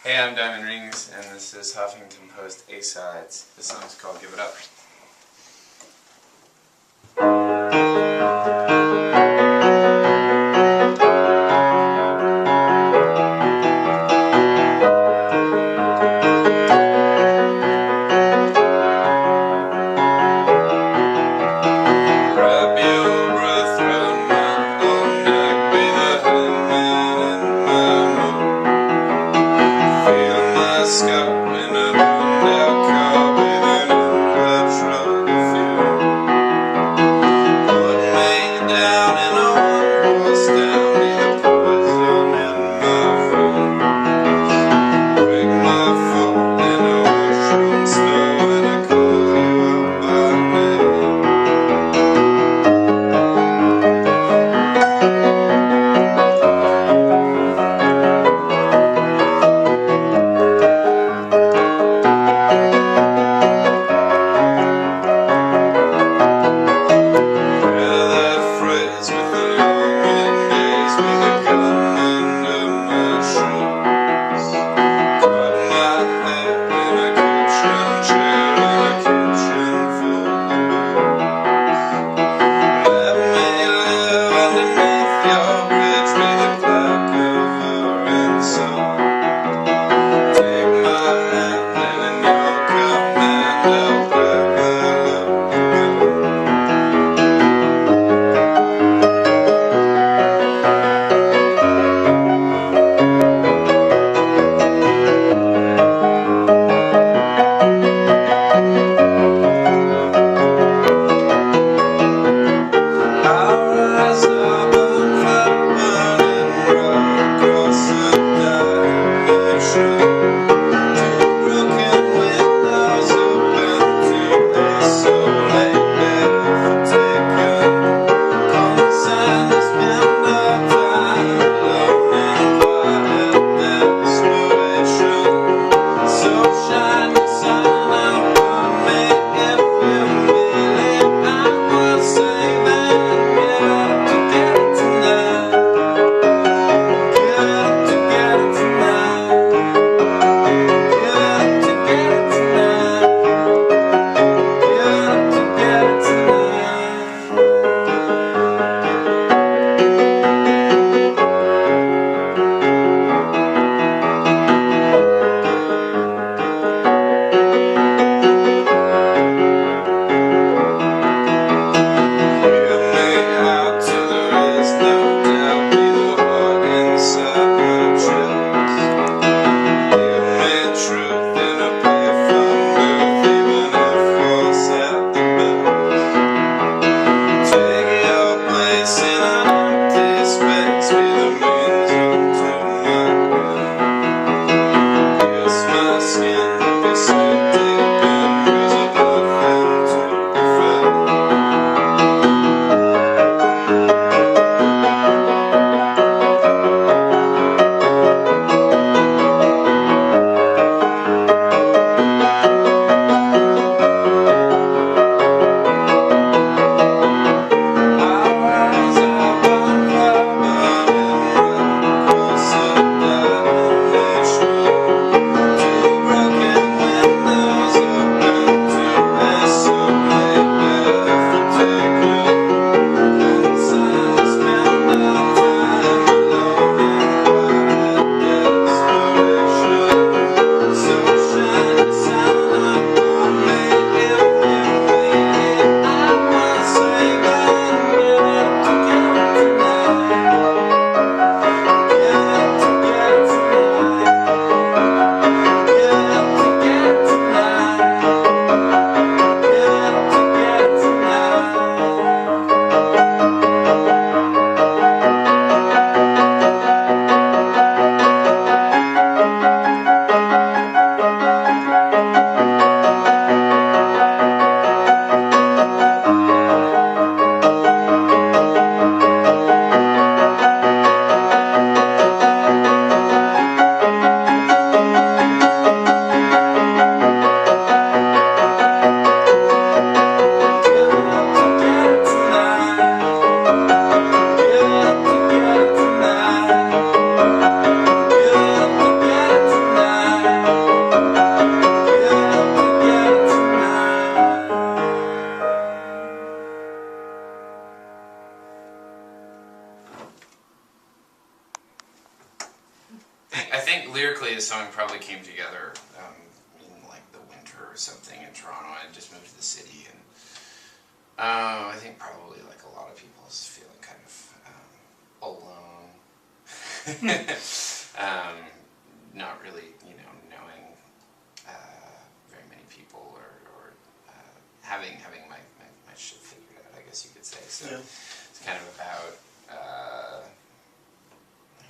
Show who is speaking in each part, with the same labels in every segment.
Speaker 1: Hey, I'm Diamond Rings, and this is Huffington Post A-Sides. This song's called Give It Up. Wrap your breath round my long neck, be the hangman in my mood. Feel my scalp in a burned out car, bathing in blood. think lyrically the song probably came together in like the winter or something in Toronto. I just moved to the city, and I think probably like a lot of people is feeling kind of alone, not really, knowing very many people or having my shit figured out, I guess you could say. So it's kind of about.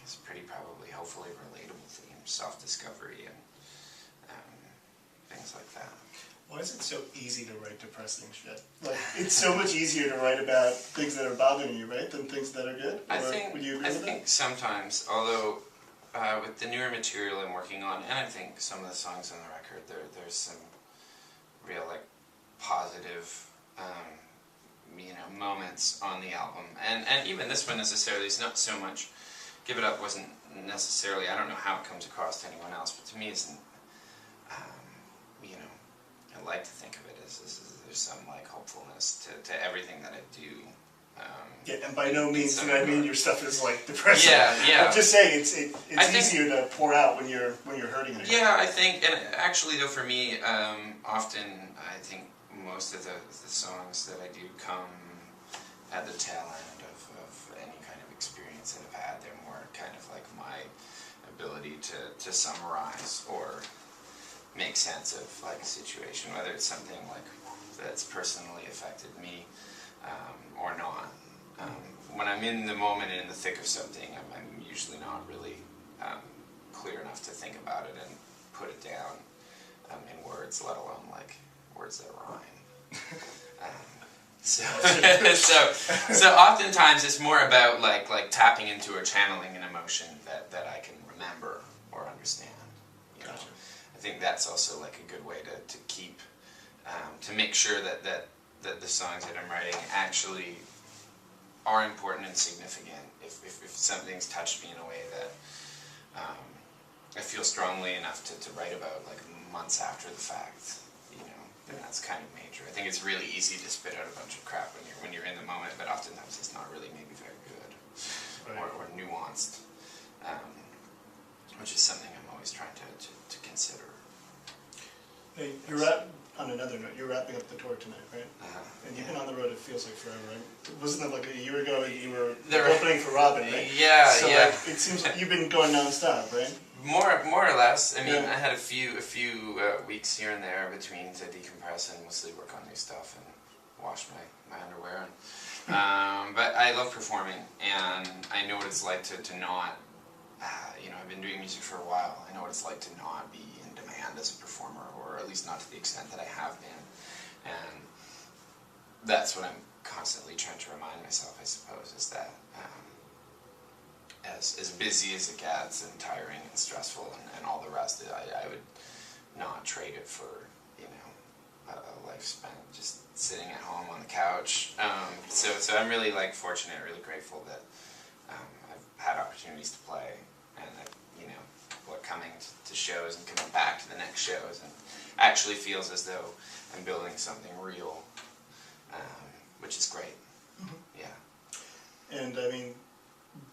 Speaker 1: It's pretty probably, hopefully, relatable themes, self-discovery, and things like that.
Speaker 2: Why is it so easy to write depressing shit? Like, it's so much easier to write about things that are bothering you, right, than things that are good? Would you agree with that? I think
Speaker 1: sometimes, although with the newer material I'm working on, and I think some of the songs on the record, there's some real, like, positive, moments on the album. And even this one necessarily is not so much. Give It Up wasn't necessarily, I don't know how it comes across to anyone else, but to me isn't, I like to think of it as there's some like hopefulness to everything that I do.
Speaker 2: Yeah, and by no means do I mean your stuff is like depressing.
Speaker 1: Yeah.
Speaker 2: I'm just saying it's easier to pour out when you're hurting.
Speaker 1: Yeah, I think, and actually though for me, often I think most of the songs that I do come at the tail end of any kind of experience that I've had. They're more kind of like my ability to summarize or make sense of like a situation, whether it's something like that's personally affected me or not. When I'm in the moment and in the thick of something, I'm usually not really clear enough to think about it and put it down in words, let alone like words that rhyme. So oftentimes it's more about like tapping into or channeling an emotion that I can remember or understand.
Speaker 2: Gotcha.
Speaker 1: I think that's also like a good way to keep to make sure that the songs that I'm writing actually are important and significant. If something's touched me in a way that I feel strongly enough to write about like months after the fact, then that's kind of major. I think it's really easy to spit out a bunch of crap when you're in the moment, but oftentimes it's not really maybe very good or nuanced, which is something I'm always trying to consider.
Speaker 2: Hey, on another note, you're wrapping up the tour tonight, right? And you've been on the road, it feels like forever, right? Wasn't it like a year ago you were opening for Robin, right?
Speaker 1: Yeah,
Speaker 2: so like, it seems like you've been going non-stop, right?
Speaker 1: More or less. I mean, I had a few weeks here and there between to decompress and mostly work on new stuff and wash my underwear. But I love performing, and I know what it's like to not, I've been doing music for a while. I know what it's like to not be in demand as a performer, or at least not to the extent that I have been. And that's what I'm constantly trying to remind myself, I suppose, is that as busy as it gets and tiring and stressful and all the rest, I would not trade it for, a life spent just sitting at home on the couch. So I'm really like fortunate, really grateful that I've had opportunities to play, and that, coming to shows and coming back to the next shows, and actually feels as though I'm building something real, which is great.
Speaker 2: Mm-hmm.
Speaker 1: Yeah.
Speaker 2: And I mean,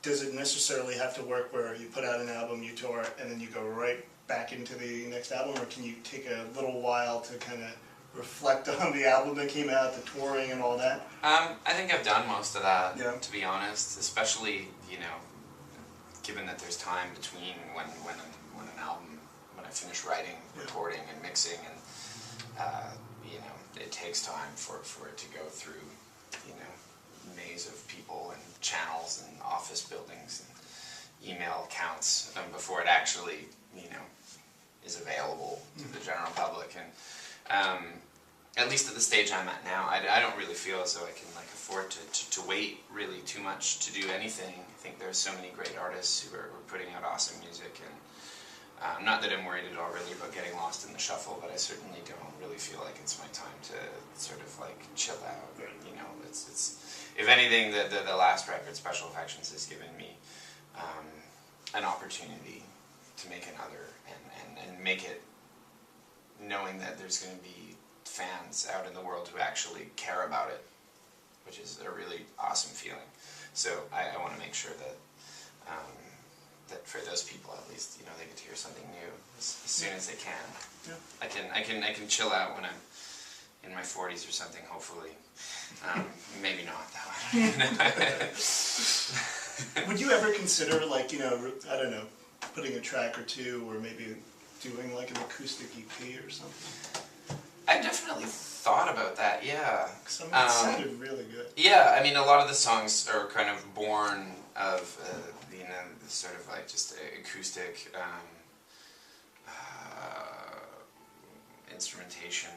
Speaker 2: does it necessarily have to work where you put out an album, you tour, and then you go right back into the next album, or can you take a little while to kind of reflect on the album that came out, the touring and all that?
Speaker 1: I think I've done most of that,
Speaker 2: to
Speaker 1: be honest, especially, given that there's time between when an album, when I finish writing, recording, and mixing, and, it takes time for it to go through, maze of people and channels and office buildings and email accounts before it actually, is available to the general public. And at least at the stage I'm at now, I don't really feel as though I can afford to wait really too much to do anything. I think there's so many great artists who are putting out awesome music, and not that I'm worried at all really about getting lost in the shuffle, but I certainly don't really feel like it's my time to sort of chill out. It's if anything, the last record, Special Affections, has given me an opportunity to make another and make it knowing that there's going to be fans out in the world who actually care about it, which is a really awesome feeling. So I want to make sure that that for those people at least, you know, they get to hear something new as soon as they can.
Speaker 2: Yeah.
Speaker 1: I can chill out when I'm in my 40s or something, hopefully. Maybe not though.
Speaker 2: Would you ever consider, like, you know, I don't know, putting a track or two, or maybe doing like an acoustic EP or something?
Speaker 1: I definitely thought about that, yeah.
Speaker 2: Because it sounded really good.
Speaker 1: Yeah, I mean, a lot of the songs are kind of born of, you know, sort of like just acoustic instrumentation.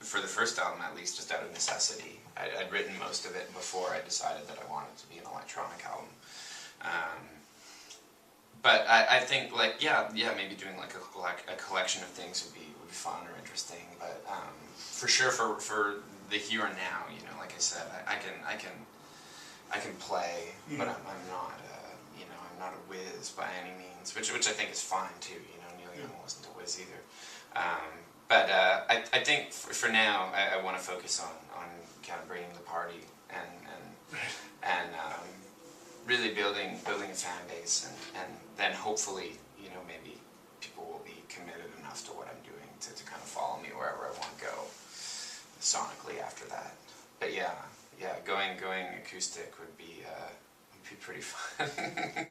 Speaker 1: For the first album, at least, just out of necessity. I'd written most of it before I decided that I wanted to be an electronic album. But I think, like, yeah, maybe doing like a collection of things would be fun or interesting. But for sure, for the here and now, you know, like I said, I can play, but I'm not, you know, I'm not a whiz by any means. Which I think is fine too. You know, Neil Young wasn't a whiz either. But I think for now, I want to focus on kind of bringing the party and really building a fan base, and then hopefully, you know, maybe people will be committed enough to what I'm doing to kind of follow me wherever I want to go sonically after that. But yeah, going acoustic would be pretty fun.